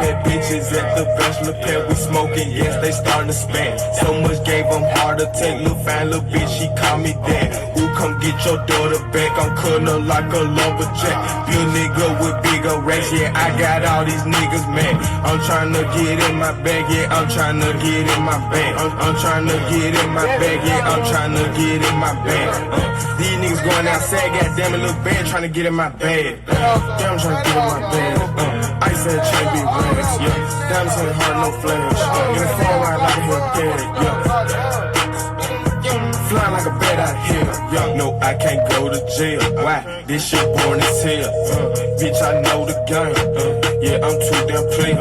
Bad bitches at the bachelor pad, we smoking, yes, they starting to spend. So much gave them heart attack, little fine little bitch, she call me dad. Who come get your daughter back? I'm cutting her like a lumberjack. Bill nigga with bigger racks, yeah, I got all these niggas mad. I'm trying to get in my bag, yeah, I'm trying to get in my bag. I'm trying to get in my bag, yeah, I'm trying to get in my bag. These niggas going outside, goddamn it, look bad, trying to get in my bag. Damn, I'm trying to get in my bag. Ice and chain be racks, yeah. Diamonds ain't hard, no flash. In the phone line like a Hellcat, yeah. Flying like a bat out here, yeah. No, I can't go to jail. Why? This shit born as hell. Bitch, I know the game. Yeah, I'm too damn clean.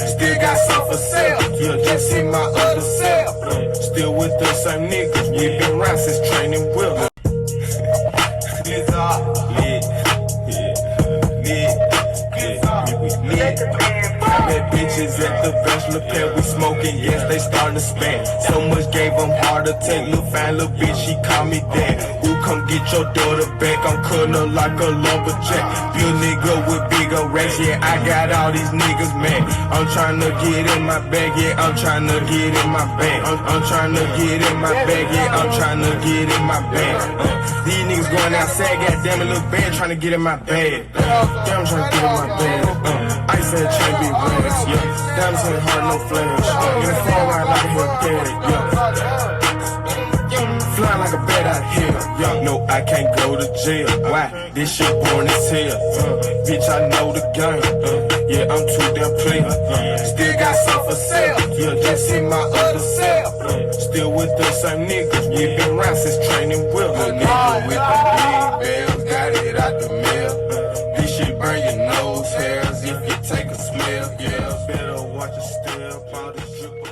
Still got some for sale. Yeah, just hit my other cell. Still with the same niggas. We been around since training wheels. Bad bitches at the bachelor pad, we smoking, yes, they starting to spend. So much gave them heart attack, little fine little bitch, she call me dad. Who come get your daughter back? I'm cutting her like a lumberjack. Bill nigga with bigger racks, yeah, I got all these niggas mad. I'm trying to get in my bag, yeah, I'm trying to get in my bag. I'm trying to get in my bag, yeah, I'm trying to get in my bag. These niggas going outside, goddamn it, look bad, trying to get in my bag. Damn, I'm trying to get in my bag. Ice and chain be racks, yeah. Diamonds ain't hard, no flash. In the phone line like a Hellcat, yeah. Flying like a bat out here, yeah. No, I can't go to jail. Why? This shit born as hell. Bitch, I know the game. Yeah, I'm too damn clean. Still got some for sale. Yeah, just hit my other cell. Still with the same niggas. We been around since training wheels. A nigga with the big bells, got it out the mail. This shit burn your nose hairs if you take a smell. Yeah, better watch your step. All the drip.